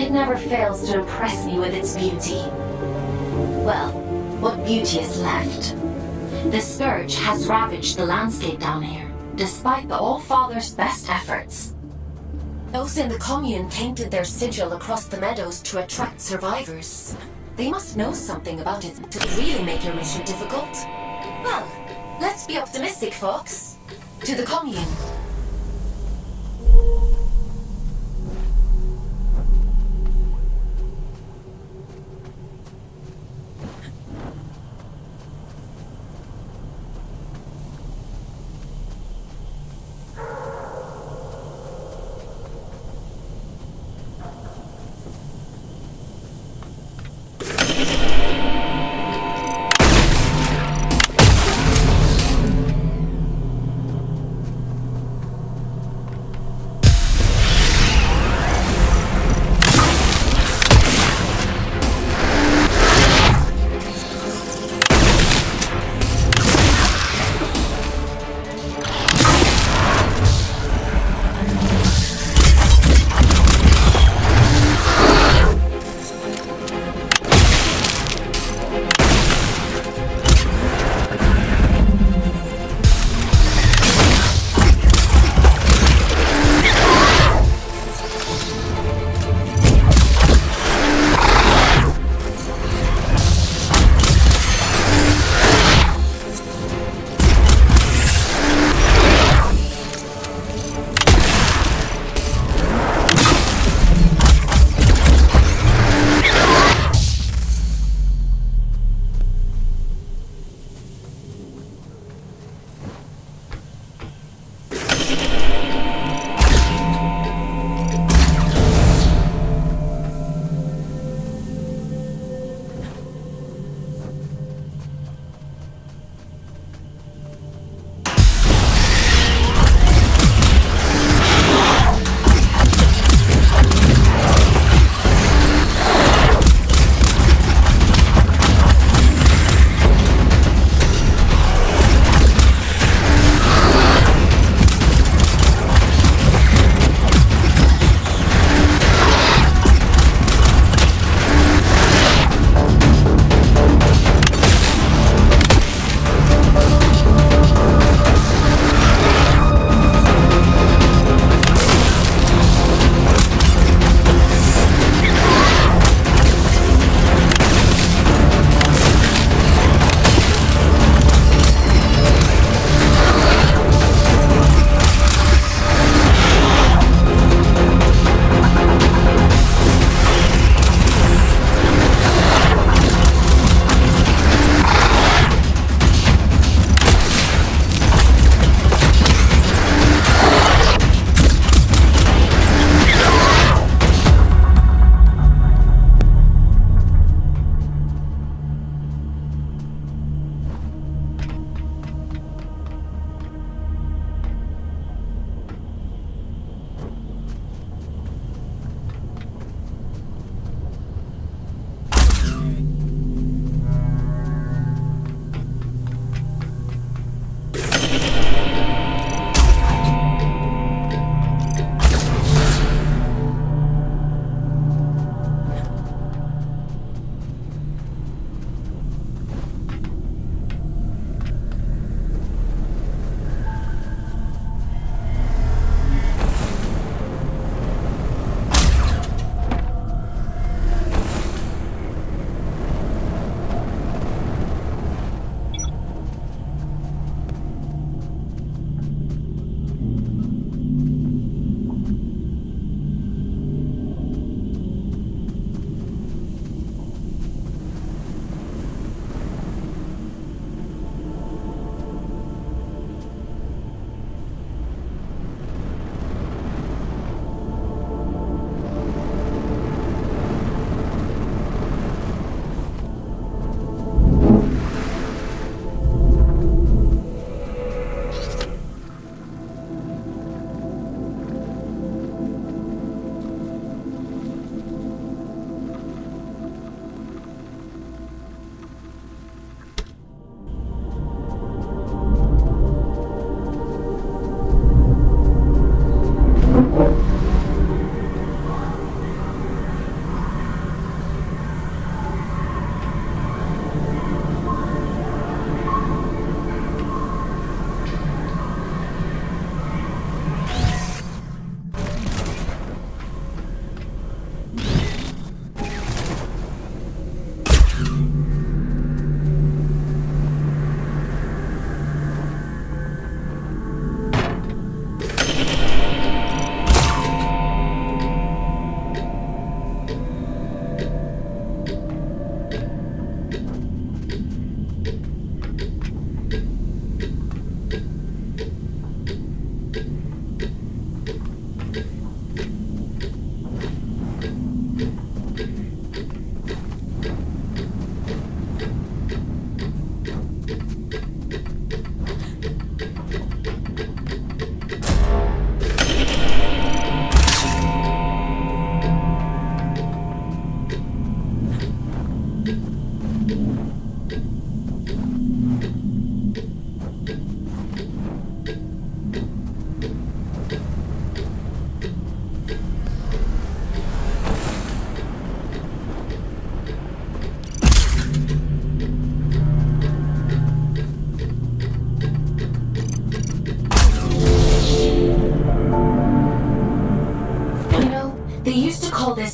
It never fails to impress me with its beauty. Well, what beauty is left? The Scourge has ravaged the landscape down here, despite the All-Father's best efforts. Those in the commune painted their sigil across the meadows to attract survivors. They must know something about it to really make your mission difficult. Well, let's be optimistic, folks. To the commune.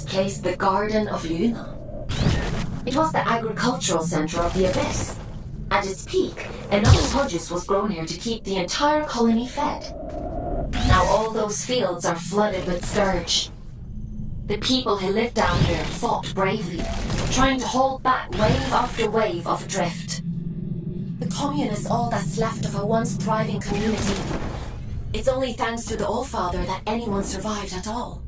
place the Garden of Luna. It was the agricultural center of the Abyss. At its peak, enough produce was grown here to keep the entire colony fed. Now all those fields are flooded with scourge. The people who lived down here fought bravely, trying to hold back wave after wave of drift. The commune is all that's left of a once thriving community. It's only thanks to the Allfather that anyone survived at all.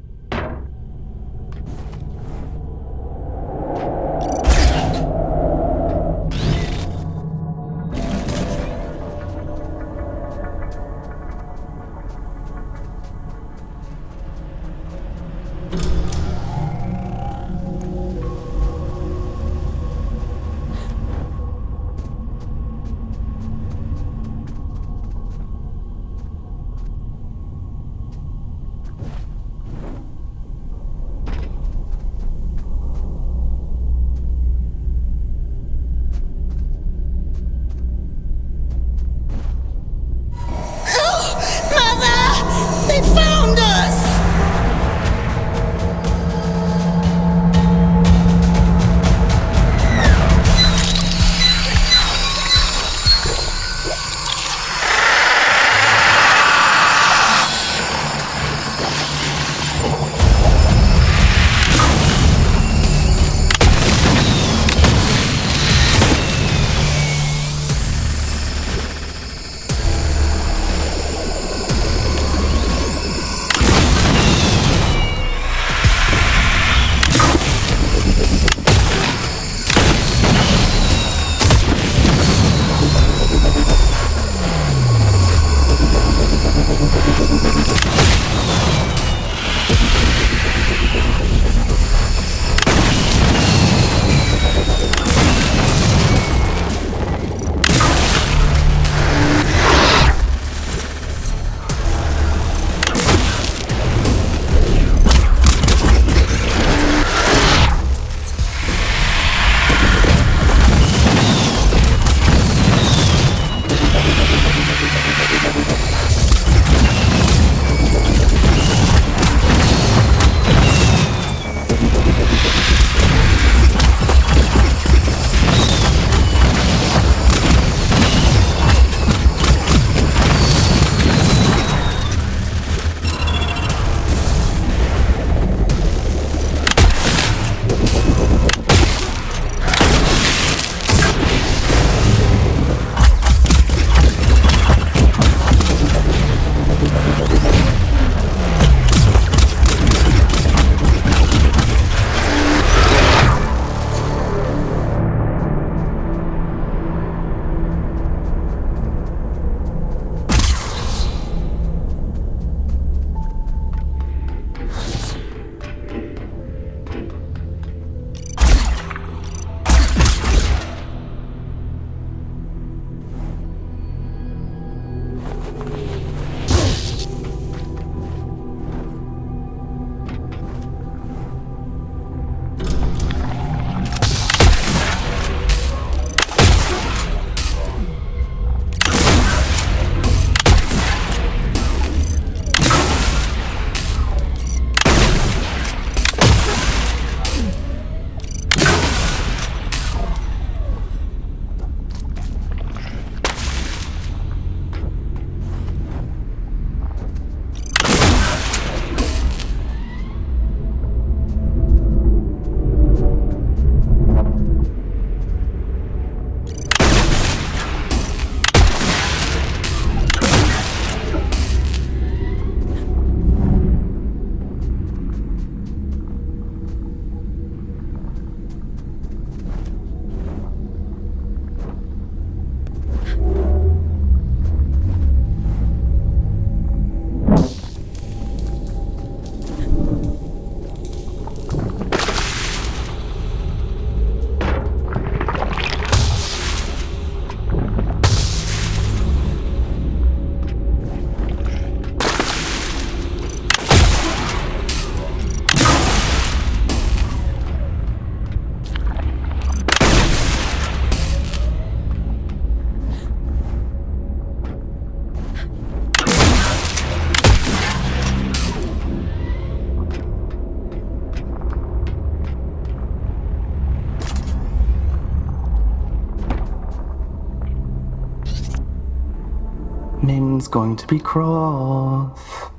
Min's going to be cross.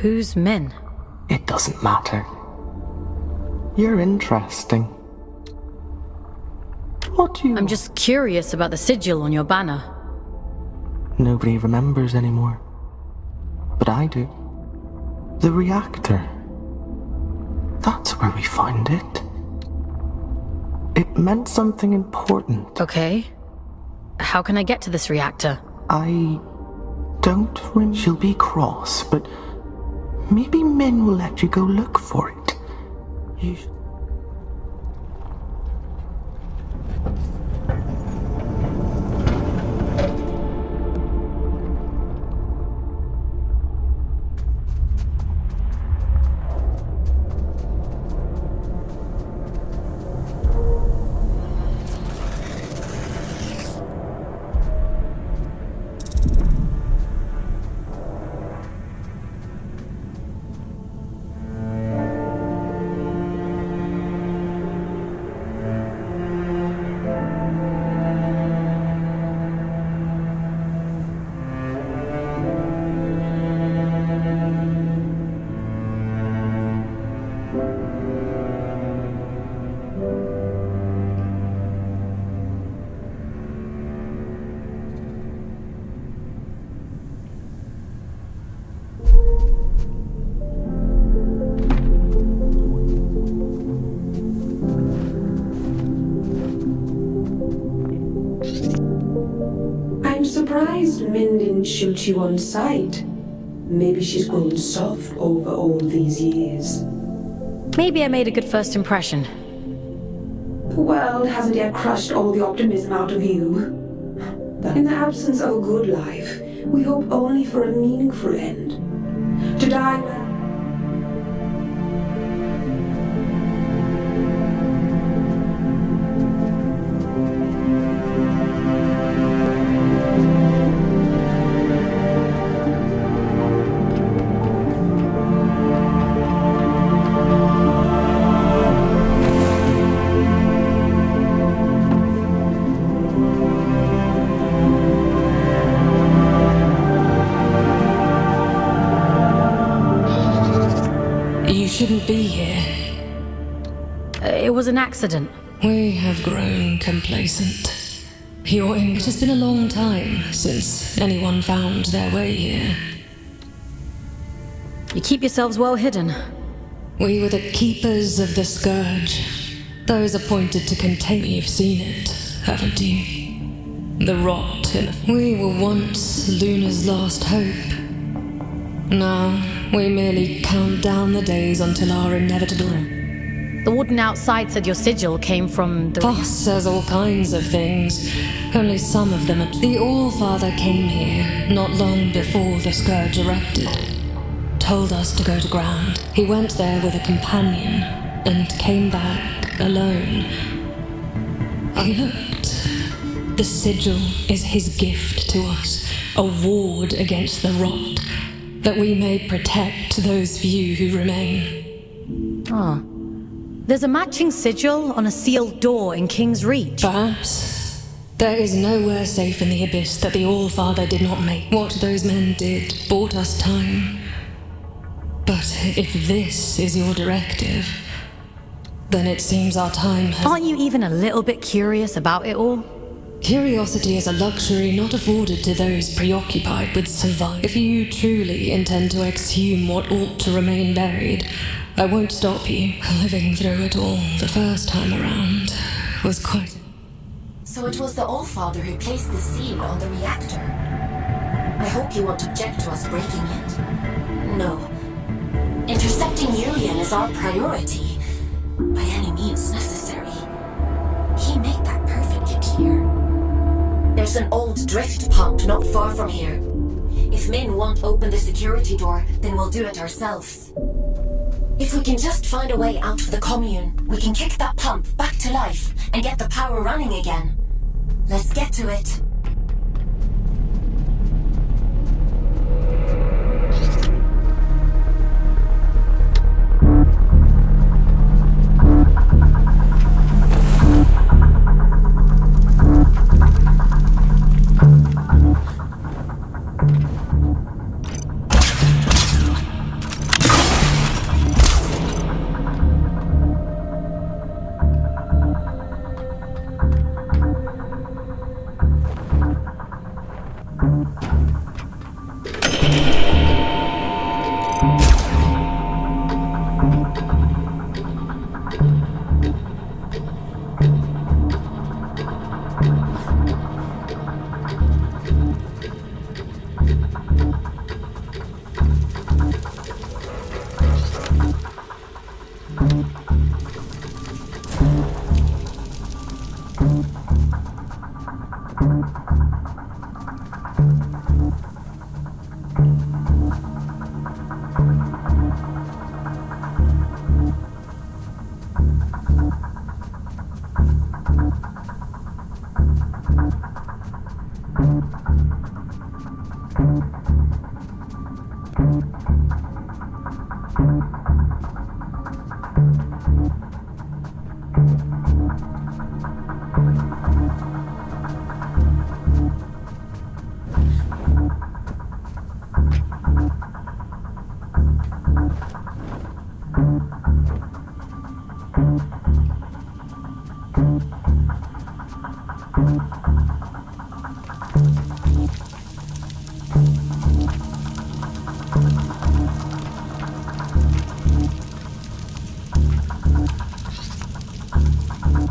Who's Min? It doesn't matter. You're interesting. What do you... I'm just curious about the sigil on your banner. Nobody remembers anymore. But I do. The reactor. That's where we found it. It meant something important. Okay. How can I get to this reactor? I don't remember. She'll be cross, but maybe Min will let you go look for it. You should... I'm surprised Min didn't shoot you on sight. Maybe she's grown soft over all these years. Maybe I made a good first impression. The world hasn't yet crushed all the optimism out of you. But in the absence of a good life, we hope only for a meaningful end. To die well. Shouldn't be here. It was an accident. We have grown complacent. It has been a long time since anyone found their way here. You keep yourselves well hidden. We were the keepers of the Scourge. Those appointed to contain. You've seen it, haven't you? The rot in the... We were once Luna's last hope. Now, we merely count down the days until our inevitable... The warden outside said your sigil came from the... Boss says all kinds of things. Only some of them... The All-Father came here not long before the Scourge erupted. Told us to go to ground. He went there with a companion and came back alone. I looked. The sigil is his gift to us, a ward against the rot, that we may protect those few who remain. Oh. There's a matching sigil on a sealed door in King's Reach. Perhaps. There is nowhere safe in the abyss that the All-Father did not make. What those men did bought us time. But if this is your directive, then it seems our time has... Aren't you even a little bit curious about it all? Curiosity is a luxury not afforded to those preoccupied with survival. If you truly intend to exhume what ought to remain buried, I won't stop you. Living through it all the first time around was quite... So it was the All-Father who placed the seal on the reactor. I hope you won't object to us breaking it. No. Intercepting Urian is our priority, by any means necessary. He made that perfectly clear. There's an old drift pump not far from here. If Min won't open the security door, then we'll do it ourselves. If we can just find a way out of the commune, we can kick that pump back to life and get the power running again. Let's get to it.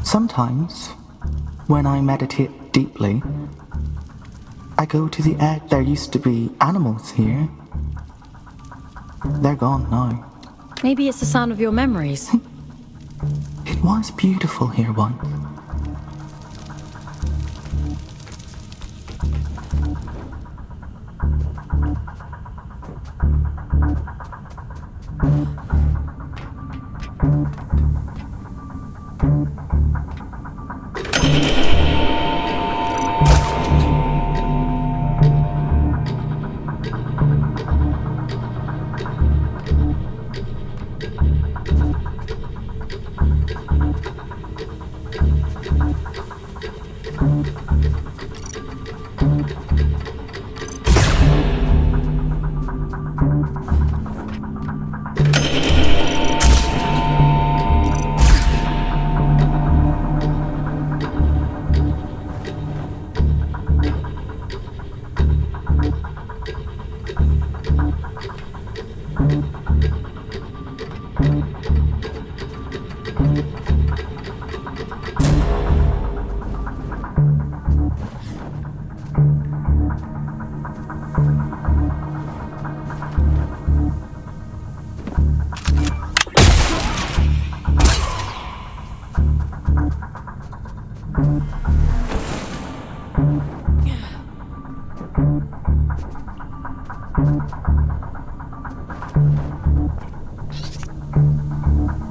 Sometimes, when I meditate deeply, I go to the edge. There used to be animals here. They're gone now. Maybe it's the sound of your memories. It was beautiful here once.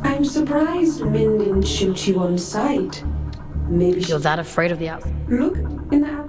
I'm surprised Min didn't shoot you on sight. Maybe You're that afraid of the outside? Look in the house.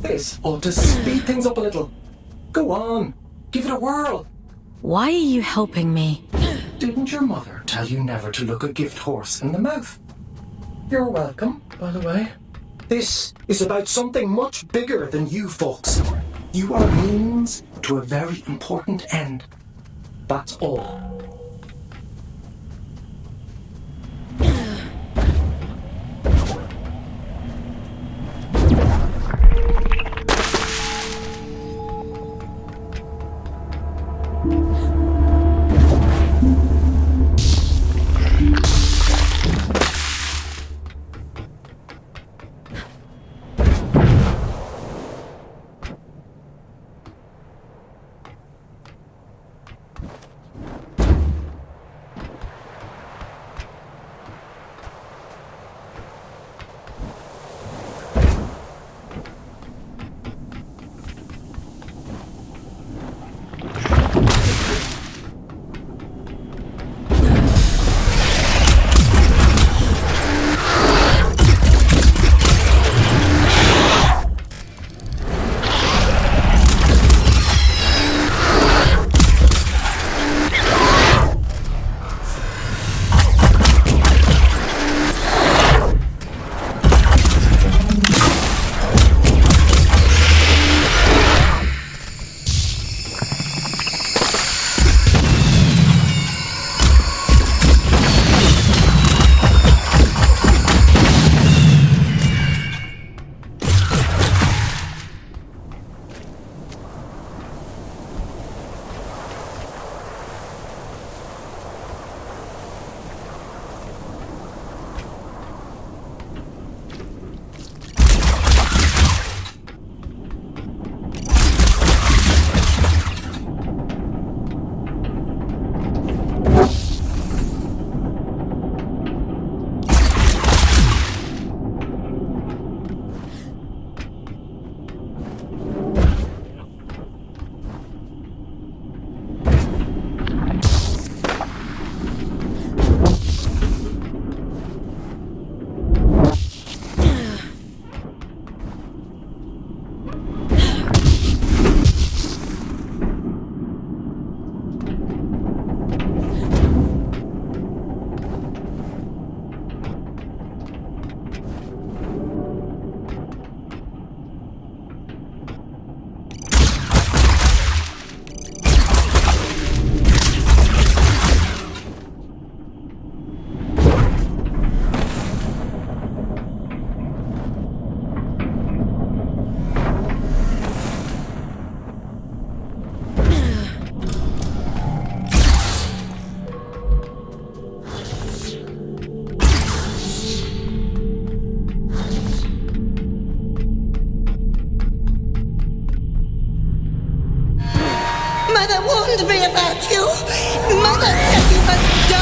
This ought to speed things up a little. Go on, give it a whirl. Why are you helping me? Didn't your mother tell you never to look a gift horse in the mouth? You're welcome, by the way. This is about something much bigger than you folks. You are a means to a very important end. That's all. warned me about you! Mother said you must die!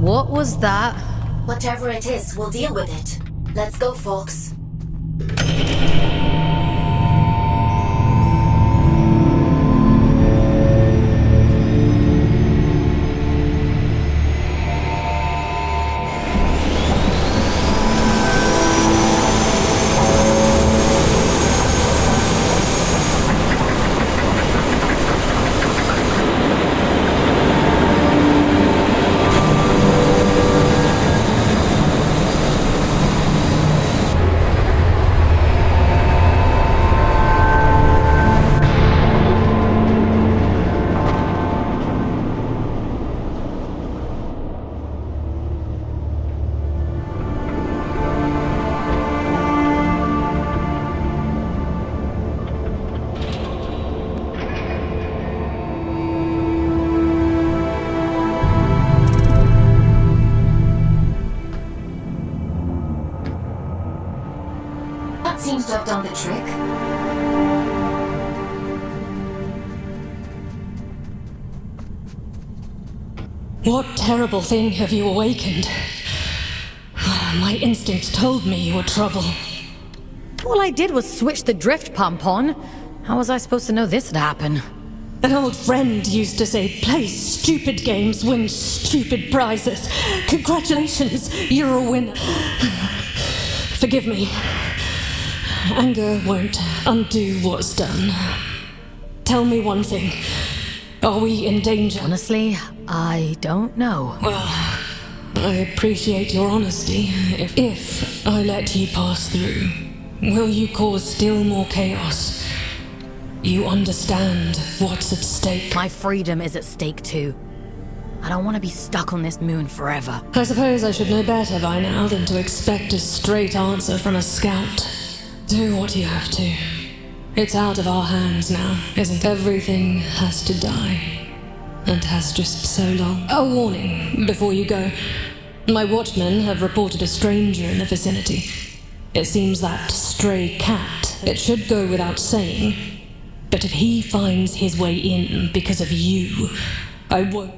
What was that? Whatever it is, we'll deal with it. Let's go, folks. That seems to have done the trick. What terrible thing have you awakened? My instincts told me you were trouble. All I did was switch the drift pump on. How was I supposed to know this would happen? An old friend used to say, play stupid games, win stupid prizes. Congratulations, you're a winner. Forgive me. Anger won't undo what's done. Tell me one thing. Are we in danger? Honestly, I don't know. Well, I appreciate your honesty. If I let you pass through, will you cause still more chaos? You understand what's at stake. My freedom is at stake too. I don't want to be stuck on this moon forever. I suppose I should know better by now than to expect a straight answer from a scout. Do what you have to. It's out of our hands now, isn't it? Everything has to die. And has just so long. A warning before you go. My watchmen have reported a stranger in the vicinity. It seems that stray cat, it should go without saying. But if he finds his way in because of you, I won't.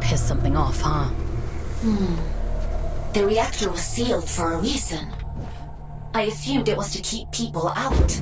Pissed something off, huh? The reactor was sealed for a reason. I assumed it was to keep people out.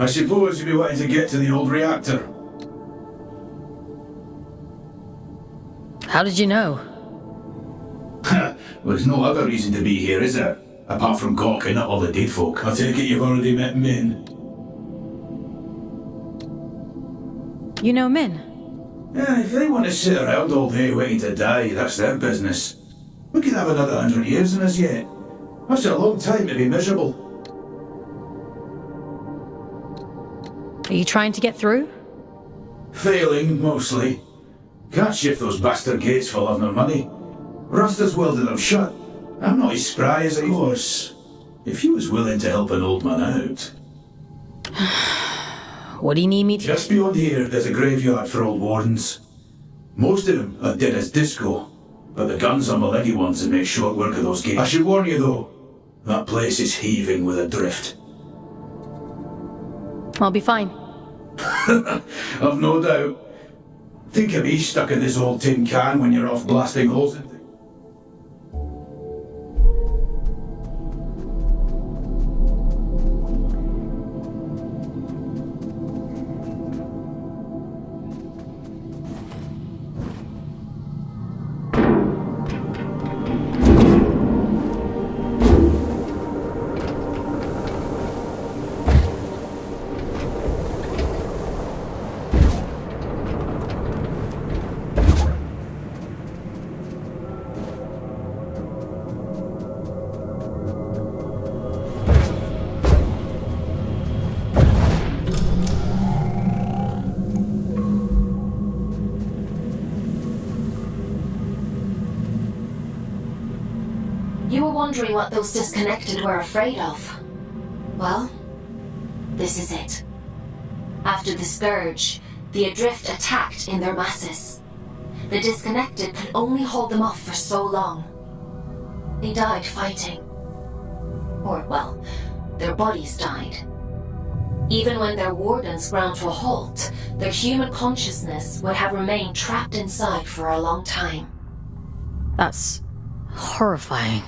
I suppose you'll be wanting to get to the old reactor. How did you know? Well, there's no other reason to be here, is there? Apart from gawking at all the dead folk. I take it you've already met Min. You know Min? Yeah, if they want to sit around all day waiting to die, that's their business. We could have another 100 years in us yet. That's a long time to be miserable. Are you trying to get through? Failing, mostly. Can't shift those bastard gates for love nor money. Rust has welded them shut. I'm not as spry as I was. If you was willing to help an old man out... What do you need me to... Just beyond here, there's a graveyard for old wardens. Most of them are dead as disco, but the guns are millennial ones that make short work of those gates. I should warn you though, that place is heaving with a drift. I'll be fine. I've no doubt. Think of me stuck in this old tin can when you're off blasting holes in things. You were wondering what those disconnected were afraid of. Well, this is it. After the Scourge, the Adrift attacked in their masses. The disconnected could only hold them off for so long. They died fighting. Or, well, their bodies died. Even when their wardens ground to a halt, their human consciousness would have remained trapped inside for a long time. That's horrifying.